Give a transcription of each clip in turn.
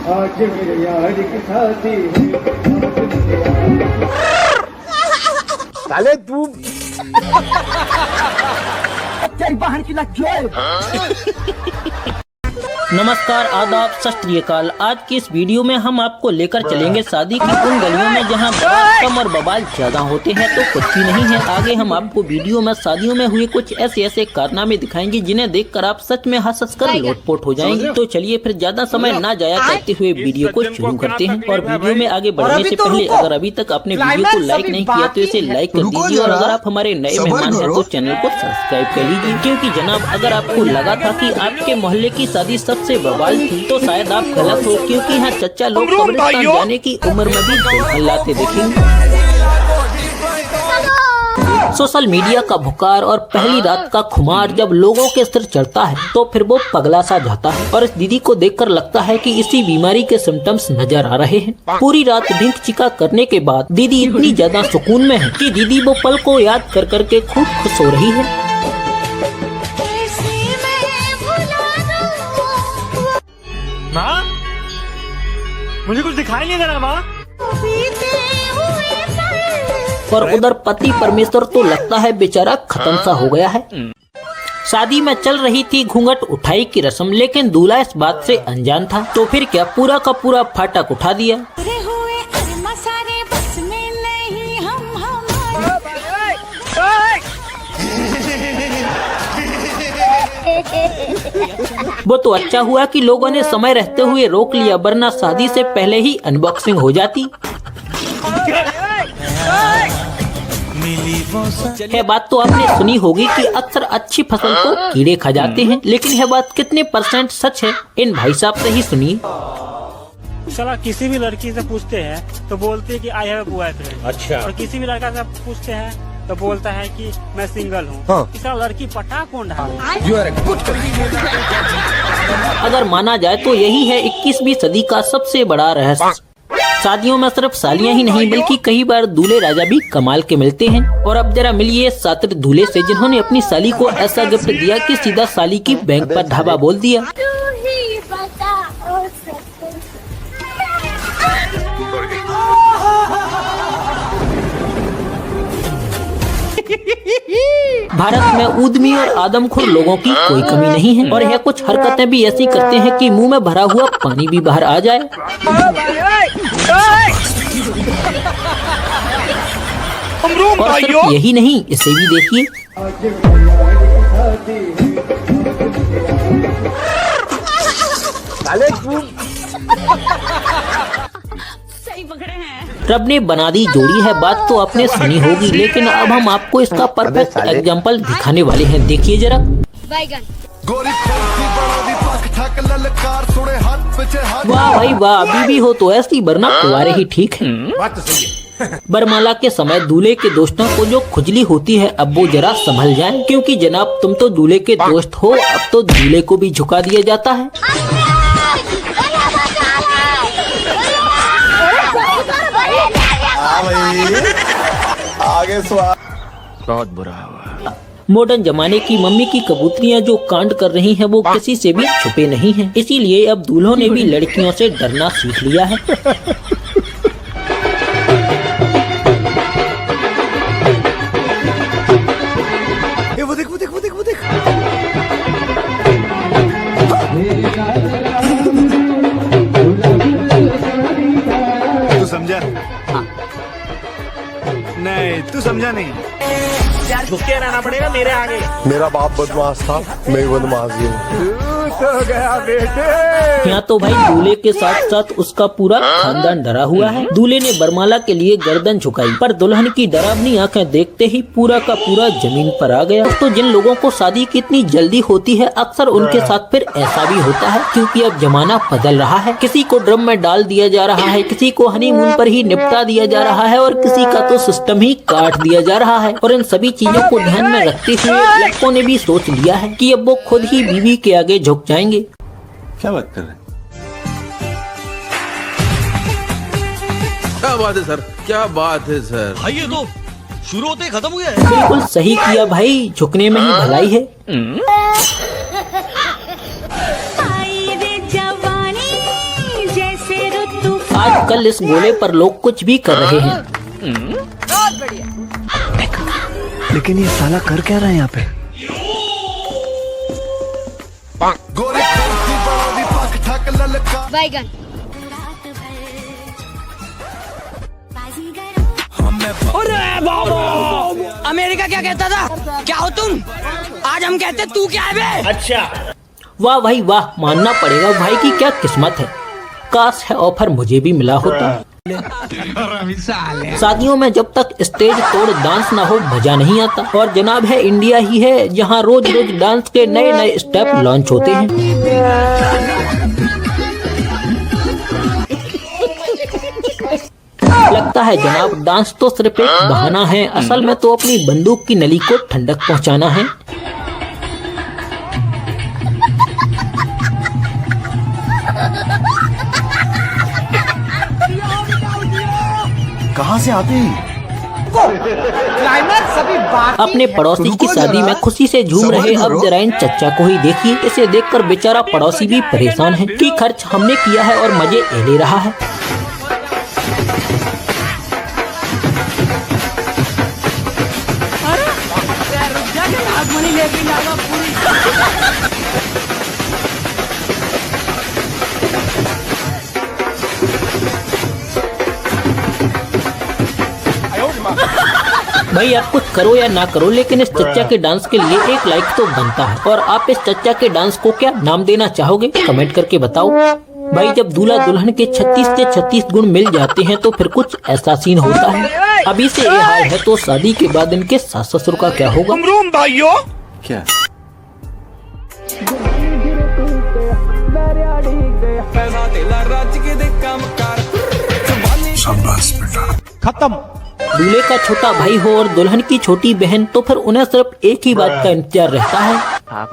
आज मेरे यार की शादी साले तू नमस्कार, आदाब, सत श्री अकाल। आज की इस वीडियो में हम आपको लेकर चलेंगे शादी की उन गलियों में जहां बारात कम और बवाल ज्यादा होते हैं तो कुछ भी नहीं है। आगे हम आपको वीडियो में शादियों में हुए कुछ ऐसे कारनामे दिखाएंगे जिन्हें देखकर आप सच में हंस कर लोटपोट हो जाएंगे। तो चलिए फिर ज्यादा समय ना जाया करते हुए वीडियो को शुरू करते हैं। और वीडियो में आगे बढ़ने से पहले अगर अभी तक आपने वीडियो को लाइक नहीं किया तो इसे लाइक कर दीजिए और अगर आप हमारे नए मेहमान हैं तो चैनल को सब्सक्राइब कर लीजिए। क्योंकि जनाब अगर आपको लगा था कि आपके मोहल्ले की शादी सबसे बवाल थी तो शायद आप गलत हो, क्योंकि यहाँ चच्चा लोग कब्रिस्तान जाने की उम्र में भी दुल्हन लाते देखेंगे। सोशल मीडिया का भुकार और पहली रात का खुमार जब लोगों के सिर चढ़ता है तो फिर वो पगला सा जाता है और इस दीदी को देखकर लगता है कि इसी बीमारी के सिम्टम्स नजर आ रहे हैं। पूरी रात ढिंक चिका करने के बाद दीदी इतनी ज्यादा सुकून में है कि दीदी वो पल को याद कर करके खूब खुश हो रही है। माँ, मुझे कुछ दिखाई नहीं दे रहा माँ। और उधर पति परमेश्वर तो लगता है बेचारा खत्म सा हो गया है। शादी में चल रही थी घूंघट उठाई की रस्म, लेकिन दूल्हा इस बात से अनजान था। तो फिर क्या पूरा का पूरा फाटक उठा दिया। वो तो अच्छा हुआ कि लोगों ने समय रहते हुए रोक लिया, वरना शादी से पहले ही अनबॉक्सिंग हो जाती। यह बात तो आपने सुनी होगी कि अक्सर अच्छी फसल को कीड़े खा जाते हैं, लेकिन यह बात कितने % सच है इन भाई साहब से ही सुनिए। साला किसी भी लड़की से पूछते हैं तो बोलते हैं कि आई हैव अ बॉयफ्रेंड। अच्छा। और किसी भी लड़का से पूछते हैं तो बोलता है कि मैं सिंगल हूँ। हाँ। इसका लड़की पटा कौन ढाले। अगर माना जाए तो यही है 21वीं सदी का सबसे बड़ा रहस्य। शादियों में सिर्फ सालियां ही नहीं बल्कि कई बार दूल्हे राजा भी कमाल के मिलते हैं। और अब जरा मिलिए शातिर दूल्हे से जिन्होंने अपनी साली को ऐसा गिफ्ट दिया कि सीधा साली की बैंक पर ढाबा बोल दिया। भारत में उद्यमी और आदमखोर लोगों की कोई कमी नहीं है और यह कुछ हरकतें भी ऐसी करते हैं कि मुंह में भरा हुआ पानी भी बाहर आ जाए। और सिर्फ यही नहीं, इसे भी देखिए। रब ने बना दी जोड़ी है, बात तो आपने सुनी होगी, लेकिन अब हम आपको इसका परफेक्ट एग्जाम्पल दिखाने वाले हैं। देखिए जरा। वाह भाई वाह, बीबी हो तो ऐसी, वरना कुंवारे ही ठीक है। बरमाला के समय दूल्हे के दोस्तों को जो खुजली होती है अब वो जरा संभल जाएं, क्योंकि जनाब तुम तो दूल्हे के दोस्त हो, अब तो दूल्हे को भी झुका दिया जाता है। आगे बहुत बुरा हुआ। मॉडर्न जमाने की मम्मी की कबूतरियां जो कांड कर रही हैं वो किसी से भी छुपे नहीं हैं, इसीलिए अब दूल्हों ने भी लड़कियों से डरना सीख लिया है। वो देख। तू समझा? नहीं, तू समझा नहीं। झुके रहना पड़ेगा मेरे आगे। मेरा बाप बदमाश था, मैं भी बदमाश हूँ। तो गया बेटे। यहाँ तो भाई दूल्हे के साथ साथ उसका पूरा खानदान डरा हुआ है। दूल्हे ने बरमाला के लिए गर्दन झुकाई, पर दुल्हन की डरावनी आंखें देखते ही पूरा का पूरा जमीन पर आ गया। तो जिन लोगों को शादी की इतनी जल्दी होती है अक्सर उनके साथ फिर ऐसा भी होता है, क्योंकि अब जमाना बदल रहा है। किसी को ड्रम में डाल दिया जा रहा है, किसी को हनीमून पर ही निपटा दिया जा रहा है और किसी का तो सिस्टम ही काट दिया जा रहा है। और इन सभी चीजों को ध्यान में रखते हुए लड़कों ने भी सोच लिया है कि अब वो खुद ही बीवी के आगे झुक जाएंगे। क्या बात कर रहे हैं? क्या बात है सर, क्या बात है सर। भाई ये तो शुरू होते ही खत्म हो गया है। बिल्कुल सही किया भाई, झुकने में ही भलाई है। आई रे जवानी जैसे आजकल इस गोले पर लोग कुछ भी कर रहे हैं। लेकिन ये साला कर क्या रहा है यहाँ पे? बैगन अमेरिका क्या कहता था? क्या हो तुम? आज हम कहते तू क्या है बे? अच्छा वाह भाई वाह, मानना पड़ेगा भाई की क्या किस्मत है। काश है ऑफर मुझे भी मिला होता। शादियों में जब तक स्टेज तोड़ डांस ना हो मजा नहीं आता। और जनाब है इंडिया ही है जहां रोज रोज डांस के नए नए स्टेप लॉन्च होते हैं। लगता है जनाब डांस तो सिर्फ एक बहाना है, असल में तो अपनी बंदूक की नली को ठंडक पहुंचाना है। कहाँ से आते हैं? अपने पड़ोसी की शादी में खुशी से झूम रहे अब जरा इन चच्चा को ही देखिए। इसे देखकर बेचारा पड़ोसी भी परेशान है कि खर्च हमने किया है और मजे ले रहा है। भाई आप कुछ करो या ना करो, लेकिन इस चच्चा के डांस के लिए एक लाइक तो बनता है। और आप इस चच्चा के डांस को क्या नाम देना चाहोगे कमेंट करके बताओ। भाई जब दूल्हा दुल्हन के 36 से 36 गुण मिल जाते हैं तो फिर कुछ ऐसा सीन होता है। अभी से ये हाल है तो शादी के बाद इनके सास ससुर का क्या होगा? क्या? खत्म। दूल्हे का छोटा भाई हो और दुल्हन की छोटी बहन तो फिर उन्हें सिर्फ एक ही बात का इंतजार रहता है। आप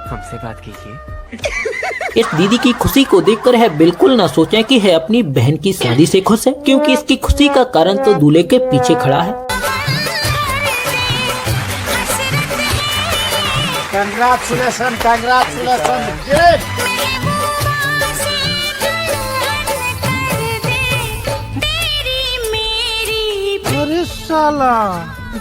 हमसे बात कीजिए। इस दीदी की खुशी को देखकर है बिल्कुल ना सोचें कि है अपनी बहन की शादी से खुश है, क्योंकि इसकी खुशी का कारण तो दूल्हे के पीछे खड़ा है। Congratulation, congratulation. अरे साला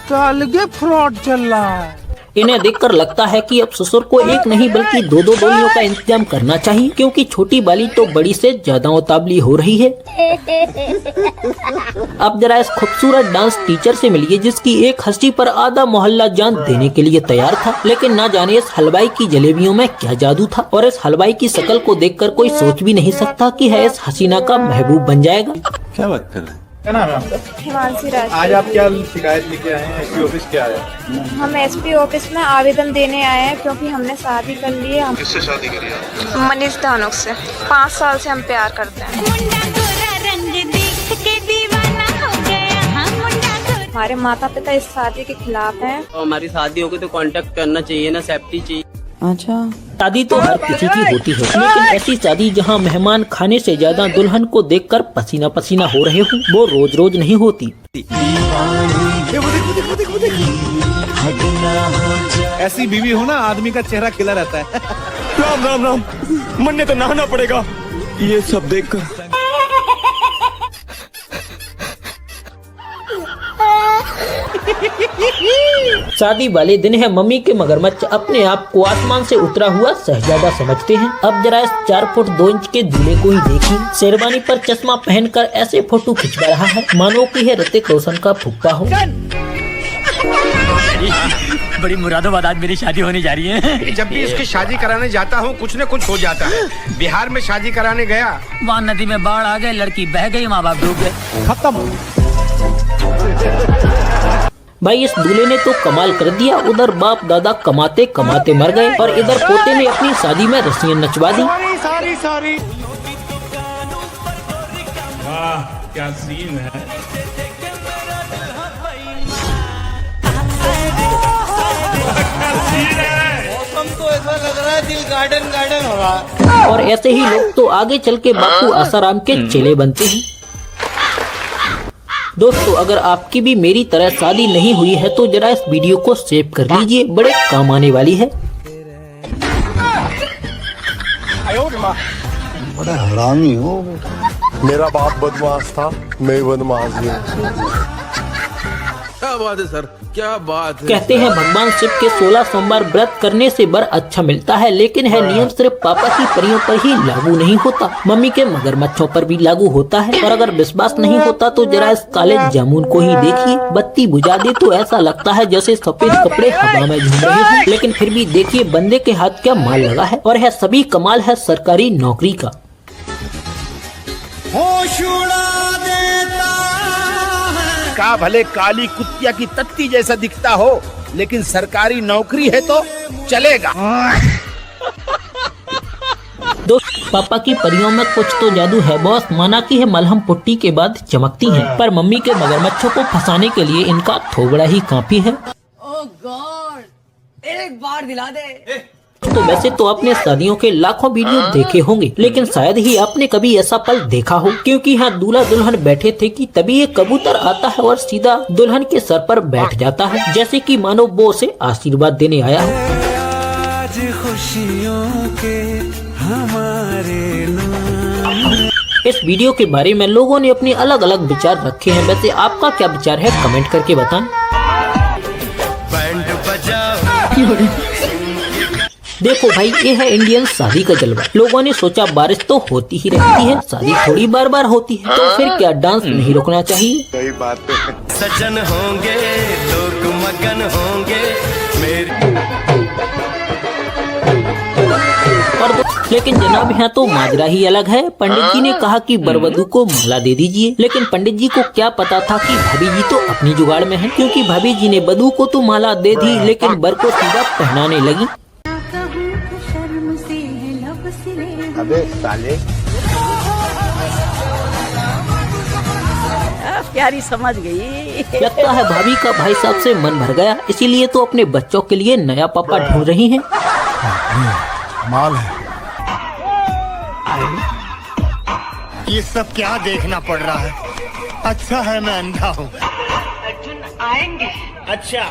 तो अलगे फ्रॉड चल रहा है। इन्हें देखकर लगता है कि अब ससुर को एक नहीं बल्कि दो दो डोलियों का इंतजाम करना चाहिए, क्योंकि छोटी वाली तो बड़ी से ज्यादा उतावली हो रही है। अब जरा इस खूबसूरत डांस टीचर से मिलिए जिसकी एक हंसी पर आधा मोहल्ला जान देने के लिए तैयार था। लेकिन ना जाने इस हलवाई की जलेबियों में क्या जादू था, और इस हलवाई की शक्ल को देखकर कोई सोच भी नहीं सकता कि है इस हसीना का महबूब बन जाएगा। क्या बात कर रहे हैं? क्या नाम है आपका? हिमांशी राज। आज आप क्या शिकायत लेके आए हैं? एसपी ऑफिस क्या आया? हम एसपी ऑफिस में आवेदन देने आए हैं क्योंकि हमने शादी कर ली है। किससे शादी करी है? मनीष धानुक से। 5 साल से हम प्यार करते हैं। हमारे माता पिता इस शादी के खिलाफ हैं। तो हमारी शादी होगी तो कांटेक्ट करना चाहिए ना, सेफ्टी चाहिए। अच्छा शादी तो हर किसी की होती है, लेकिन ऐसी शादी जहां मेहमान खाने से ज्यादा दुल्हन को देखकर पसीना पसीना हो रहे हो वो रोज रोज नहीं होती। ऐसी बीवी हो ना आदमी का चेहरा खिला रहता है। राम राम राम, मन ने तो नहाना पड़ेगा ये सब देखकर। शादी वाले दिन है मम्मी के मगरमच्छ अपने आप को आसमान से उतरा हुआ शहजादा समझते हैं। अब जरा इस 4 फुट 2 इंच के दूल्हे को ही देखिए, शेरवानी पर चश्मा पहनकर ऐसे फोटो खिंचवा रहा है मानो कि है ऋतिक रोशन का फुप्पा हो। बड़ी मुरादाबाद आज मेरी शादी होने जा रही है। जब भी इसकी शादी कराने जाता हूँ कुछ न कुछ हो जाता है। बिहार में शादी कराने गया, वहाँ नदी में बाढ़ आ गए, लड़की बह गई, माँ बाप डूब गए। खत्म। भाई इस दूल्हे ने तो कमाल कर दिया, उधर बाप दादा कमाते कमाते मर गए और इधर पोते ने अपनी शादी में रस्सियां नचवा दी। सॉरी। क्या सीन है। मौसम तो ऐसा लग रहा है दिल गार्डन गार्डन हो रहा है। और ऐसे ही लोग तो आगे चल के बापू आसाराम के चेले बनते हैं। दोस्तों अगर आपकी भी मेरी तरह शादी नहीं हुई है तो जरा इस वीडियो को सेव कर लीजिए, बड़े काम आने वाली है। बड़ा हरामी हो। मेरा बाप बदमाश था, मैं बदमाश ही हूँ। क्या बात है सर, क्या बात है। कहते हैं भगवान शिव के 16 सोमवार व्रत करने से बर अच्छा मिलता है, लेकिन है नियम सिर्फ पापा की परियों पर ही लागू नहीं होता, मम्मी के मगरमच्छों पर भी लागू होता है। और अगर विश्वास नहीं होता तो जरा इस काले जामुन को ही देखिए, बत्ती बुझा दे तो ऐसा लगता है जैसे सफेद कपड़े हवा में झूम रहे हैं। लेकिन फिर भी देखिए बंदे के हाथ क्या माल लगा है, और है सभी कमाल है सरकारी नौकरी का। का भले काली कुतिया की तत्ती जैसा दिखता हो, लेकिन सरकारी नौकरी है तो चलेगा। दोस्त पापा की परियों में कुछ तो जादू है बॉस, माना की है मलहम पुट्टी के बाद चमकती हैं, पर मम्मी के मगरमच्छों को फंसाने के लिए इनका थोबड़ा ही काफी है। ओह गॉड, एक बार दिला दे। तो वैसे तो आपने शादियों के लाखों वीडियो देखे होंगे, लेकिन शायद ही आपने कभी ऐसा पल देखा हो, क्योंकि यहाँ दूल्हा दुल्हन बैठे थे कि तभी एक कबूतर आता है और सीधा दुल्हन के सर पर बैठ जाता है, जैसे कि मानो वो उसे आशीर्वाद देने आया हो। आज खुशियों के हमारे नाम। इस वीडियो के बारे में लोगों ने अपने अलग अलग विचार रखे हैं, वैसे आपका क्या विचार है कमेंट करके बताएं। देखो भाई, ये है इंडियन शादी का जलवा। लोगों ने सोचा बारिश तो होती ही रहती है, शादी थोड़ी बार बार होती है, तो फिर क्या डांस नहीं रुकना चाहिए। सही बात है। सजन होंगे लोग मगन होंगे मेरे। लेकिन जनाब यहाँ तो माजरा ही अलग है। पंडित जी ने कहा कि बरवधू को माला दे दीजिए, लेकिन पंडित जी को क्या पता था कि भाभी जी तो अपनी जुगाड़ में है, क्योंकि भाभी जी ने बधू को तो माला दे दी, लेकिन बर को सीधा पहनाने लगी। अबे साले, प्यारी समझ गई। लगता है भाभी का भाई साहब से मन भर गया, इसीलिए तो अपने बच्चों के लिए नया पापा ढूंढ रही हैं। माल है। ये सब क्या देखना पड़ रहा है। अच्छा है मैं अंधा हूँ। अर्जुन आएंगे। अच्छा